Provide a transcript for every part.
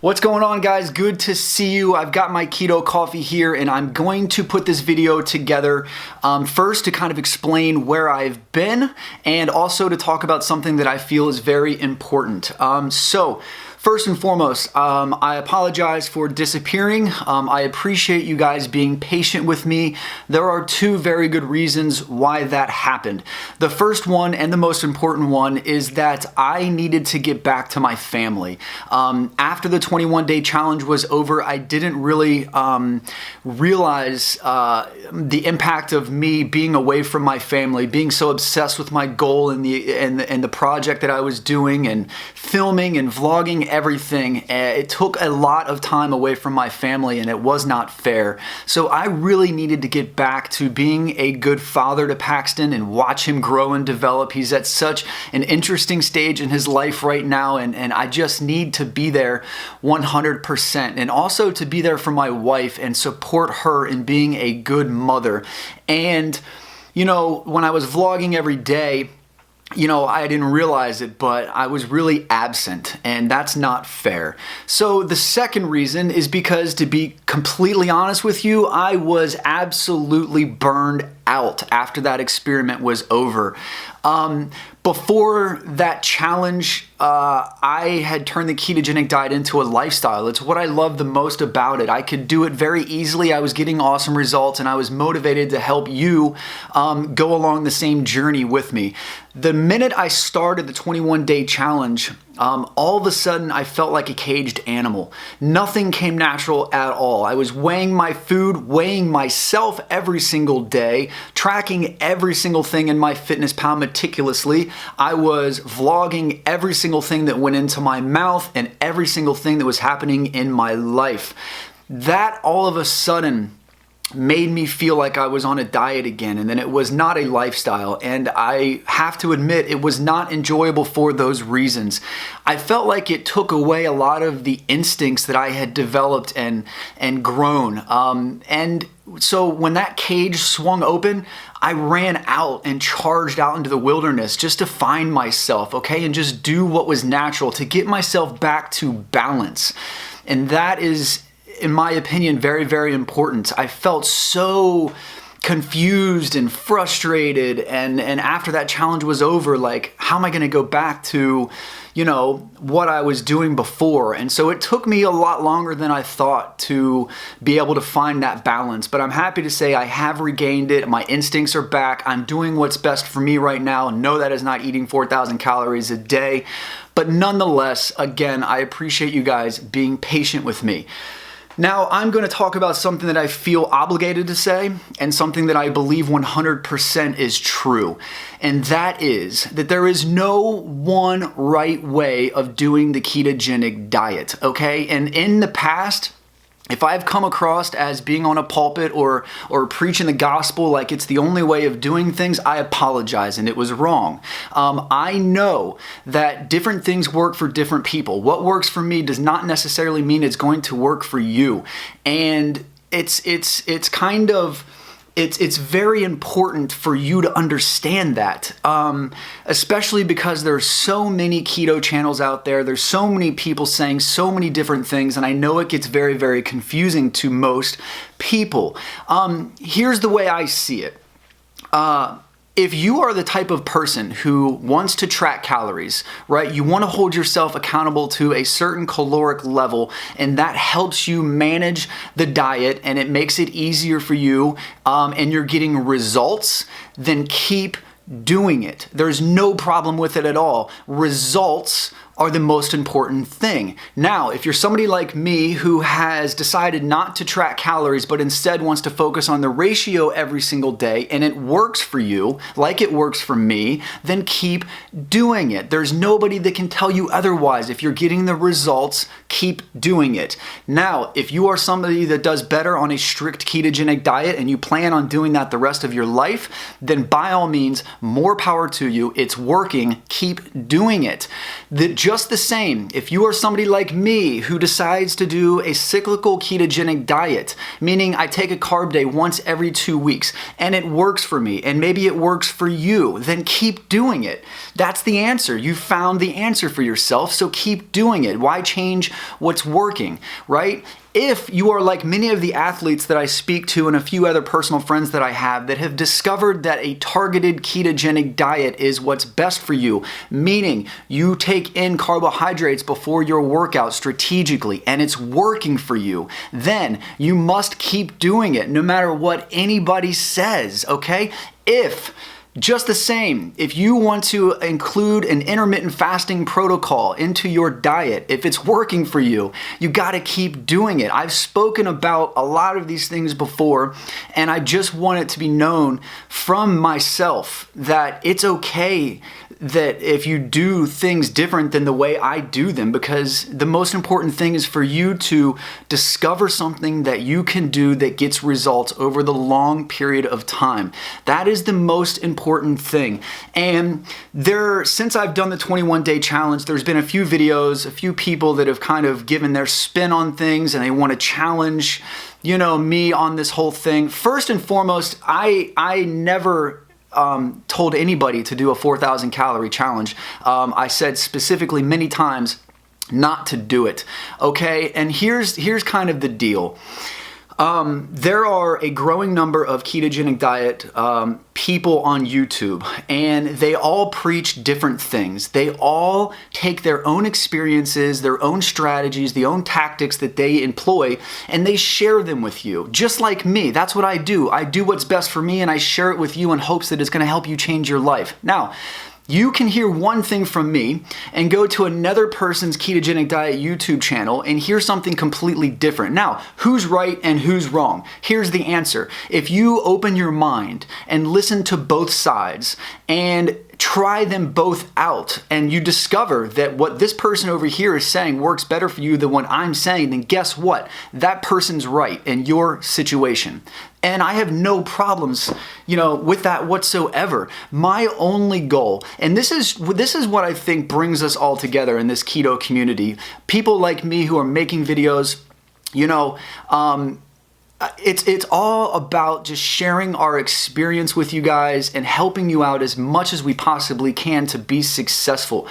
What's going on, guys? Good to see you. I've got my keto coffee here and I'm going to put this video together first to kind of explain where I've been and also to talk about something that I feel is very important. First and foremost, I apologize for disappearing. I appreciate you guys being patient with me. There are two very good reasons why that happened. The first one and the most important one is that I needed to get back to my family. After the 21-day challenge was over, I didn't really realize the impact of me being away from my family, being so obsessed with my goal and the project that I was doing and filming and vlogging everything. It took a lot of time away from my family and it was not fair. So I really needed to get back to being a good father to Paxton and watch him grow and develop. He's at such an interesting stage in his life right now and I just need to be there 100% and also to be there for my wife and support her in being a good mother. And you know, when I was vlogging every day, you know, I didn't realize it, but I was really absent, and that's not fair. So the second reason is because, to be completely honest with you, I was absolutely burned out after that experiment was over. Before that challenge, I had turned the ketogenic diet into a lifestyle. It's what I love the most about it. I could do it very easily. I was getting awesome results and I was motivated to help you go along the same journey with me. The minute I started the 21-day challenge, all of a sudden I felt like a caged animal. Nothing came natural at all. I was weighing my food, weighing myself every single day, tracking every single thing in MyFitnessPal meticulously. I was vlogging every single thing that went into my mouth and every single thing that was happening in my life. That all of a sudden made me feel like I was on a diet again, and then it was not a lifestyle, and I have to admit it was not enjoyable for those reasons. I felt like it took away a lot of the instincts that I had developed and grown, and so when that cage swung open, I ran out and charged out into the wilderness just to find myself, okay, and just do what was natural to get myself back to balance. And that is, in my opinion, very, very important. I felt so confused and frustrated, and after that challenge was over, like, how am I going to go back to, you know, what I was doing before? And so it took me a lot longer than I thought to be able to find that balance, but I'm happy to say I have regained it. My instincts are back. I'm doing what's best for me right now. No, that is not eating 4,000 calories a day, but nonetheless, again, I appreciate you guys being patient with me. Now, I'm going to talk about something that I feel obligated to say and something that I believe 100% is true. And that is that there is no one right way of doing the ketogenic diet, okay? And in the past, if I've come across as being on a pulpit or preaching the gospel like it's the only way of doing things, I apologize, and it was wrong. I know that different things work for different people. What works for me does not necessarily mean it's going to work for you. And it's very important for you to understand that, especially because there's so many keto channels out there. There's so many people saying so many different things, and I know it gets very, very confusing to most people. Here's the way I see it. If you are the type of person who wants to track calories, right? You want to hold yourself accountable to a certain caloric level, and that helps you manage the diet and it makes it easier for you, and you're getting results, then keep doing it. There's no problem with it at all. Results are the most important thing. Now, if you're somebody like me who has decided not to track calories but instead wants to focus on the ratio every single day and it works for you like it works for me, then keep doing it. There's nobody that can tell you otherwise. If you're getting the results, keep doing it. Now, if you are somebody that does better on a strict ketogenic diet and you plan on doing that the rest of your life, then by all means, more power to you. It's working. Keep doing it. The just the same, if you are somebody like me who decides to do a cyclical ketogenic diet, meaning I take a carb day once every 2 weeks and it works for me, and maybe it works for you, then keep doing it. That's the answer. You found the answer for yourself, so keep doing it. Why change what's working, right? If you are like many of the athletes that I speak to and a few other personal friends that I have that have discovered that a targeted ketogenic diet is what's best for you, meaning you take in carbohydrates before your workout strategically and it's working for you, then you must keep doing it no matter what anybody says, okay? Just the same, if you want to include an intermittent fasting protocol into your diet, if it's working for you, you gotta keep doing it. I've spoken about a lot of these things before, and I just want it to be known from myself that it's okay that if you do things different than the way I do them, because the most important thing is for you to discover something that you can do that gets results over the long period of time. That is the most important thing. And since I've done the 21-day challenge, there's been a few videos, a few people that have kind of given their spin on things and they want to challenge, me on this whole thing. First and foremost, I never told anybody to do a 4,000 calorie challenge. I said specifically many times not to do it. Okay, and here's kind of the deal. There are a growing number of ketogenic diet people on YouTube, and they all preach different things. They all take their own experiences, their own strategies, the own tactics that they employ, and they share them with you. Just like me, that's what I do. I do what's best for me, and I share it with you in hopes that it's going to help you change your life. Now, you can hear one thing from me and go to another person's ketogenic diet YouTube channel and hear something completely different. Now, who's right and who's wrong? Here's the answer. If you open your mind and listen to both sides and try them both out and you discover that what this person over here is saying works better for you than what I'm saying, then guess what? That person's right in your situation. And I have no problems, with that whatsoever. My only goal, and this is what I think brings us all together in this keto community. People like me who are making videos, it's all about just sharing our experience with you guys and helping you out as much as we possibly can to be successful.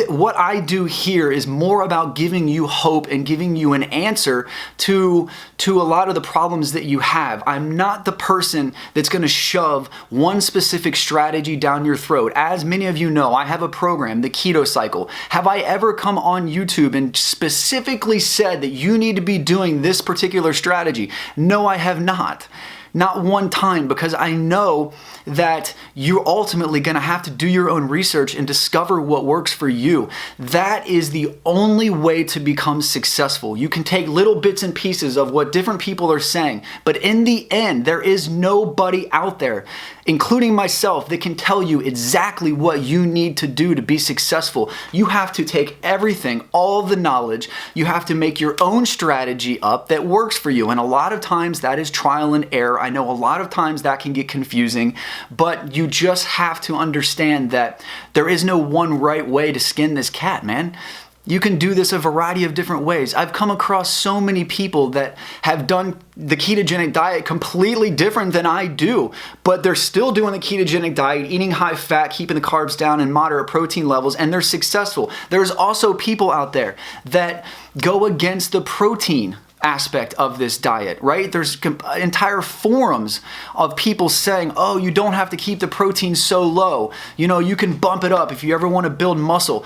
What I do here is more about giving you hope and giving you an answer to a lot of the problems that you have. I'm not the person that's going to shove one specific strategy down your throat. As many of you know, I have a program, the Keto Cycle. Have I ever come on YouTube and specifically said that you need to be doing this particular strategy? No, I have not. Not one time, because I know that you're ultimately going to have to do your own research and discover what works for you. That is the only way to become successful. You can take little bits and pieces of what different people are saying, but in the end, there is nobody out there, including myself, that can tell you exactly what you need to do to be successful. You have to take everything, all the knowledge, you have to make your own strategy up that works for you. And a lot of times that is trial and error. I know a lot of times that can get confusing, but you just have to understand that there is no one right way to skin this cat, man. You can do this a variety of different ways. I've come across so many people that have done the ketogenic diet completely different than I do, but they're still doing the ketogenic diet, eating high fat, keeping the carbs down and moderate protein levels, and they're successful. There's also people out there that go against the protein aspect of this diet, right? There's entire forums of people saying, oh, you don't have to keep the protein so low. You can bump it up if you ever want to build muscle.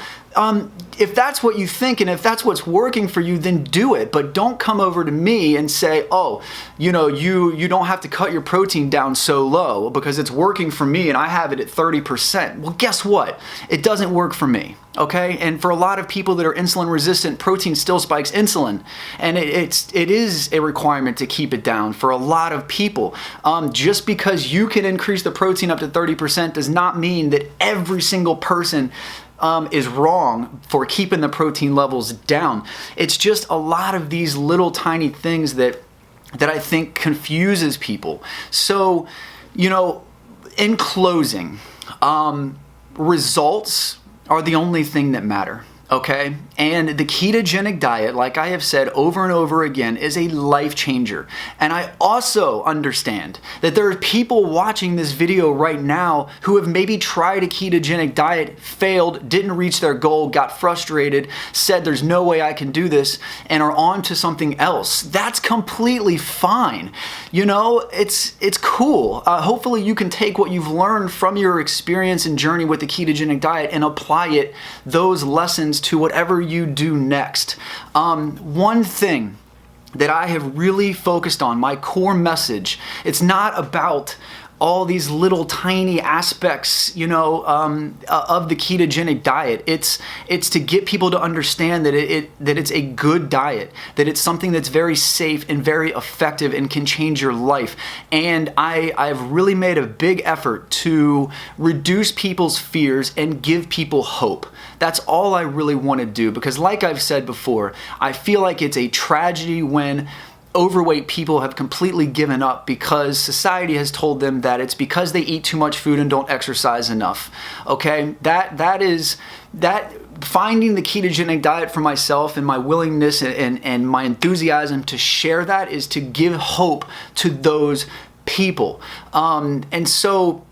If that's what you think and if that's what's working for you, then do it. But don't come over to me and say, oh, you don't have to cut your protein down so low because it's working for me and I have it at 30%. Well, guess what? It doesn't work for me. Okay, and for a lot of people that are insulin resistant, protein still spikes insulin, and it is a requirement to keep it down for a lot of people. Just because you can increase the protein up to 30% does not mean that every single person is wrong for keeping the protein levels down. It's just a lot of these little tiny things that I think confuses people. So, in closing, results are the only thing that matter. Okay? And the ketogenic diet, like I have said over and over again, is a life changer. And I also understand that there are people watching this video right now who have maybe tried a ketogenic diet, failed, didn't reach their goal, got frustrated, said there's no way I can do this, and are on to something else. That's completely fine. You know, it's cool. Hopefully you can take what you've learned from your experience and journey with the ketogenic diet and apply those lessons to whatever you do next. One thing that I have really focused on, my core message, it's not about all these little tiny aspects, you know, of the ketogenic diet. It's to get people to understand that it's a good diet, that it's something that's very safe and very effective and can change your life. And I've really made a big effort to reduce people's fears and give people hope. That's all I really want to do, because like I've said before, I feel like it's a tragedy when overweight people have completely given up because society has told them that it's because they eat too much food and don't exercise enough. Okay, that finding the ketogenic diet for myself and my willingness and my enthusiasm to share that is to give hope to those people. And so,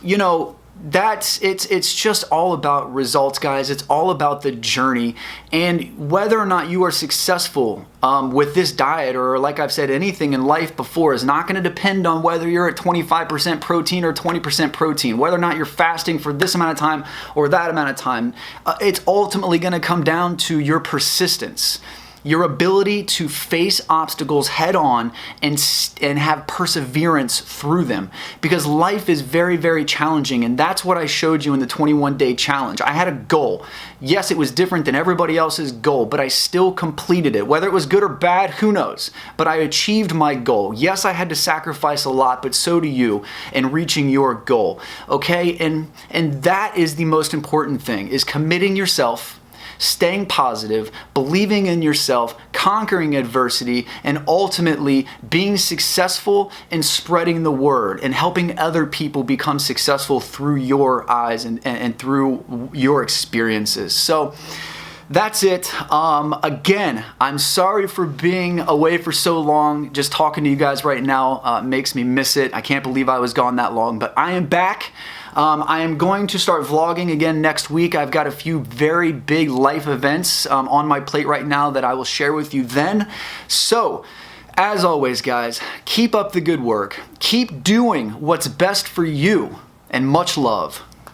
you know, it's just all about results, guys. It's all about the journey, and whether or not you are successful with this diet, or like I've said, anything in life before, is not going to depend on whether you're at 25% protein or 20% protein, whether or not you're fasting for this amount of time or that amount of time. It's ultimately going to come down to your persistence, your ability to face obstacles head on and have perseverance through them, because life is very, very challenging. And that's what I showed you in the 21-day challenge. I had a goal. Yes, it was different than everybody else's goal, but I still completed it. Whether it was good or bad, who knows? But I achieved my goal. Yes, I had to sacrifice a lot, but so do you in reaching your goal. Okay? And that is the most important thing, is committing yourself, staying positive, believing in yourself, conquering adversity, and ultimately being successful in spreading the word and helping other people become successful through your eyes and through your experiences. So that's it. Again, I'm sorry for being away for so long. Just talking to you guys right now makes me miss it. I can't believe I was gone that long, but I am back. I am going to start vlogging again next week. I've got a few very big life events on my plate right now that I will share with you then. So, as always, guys, keep up the good work. Keep doing what's best for you, and much love.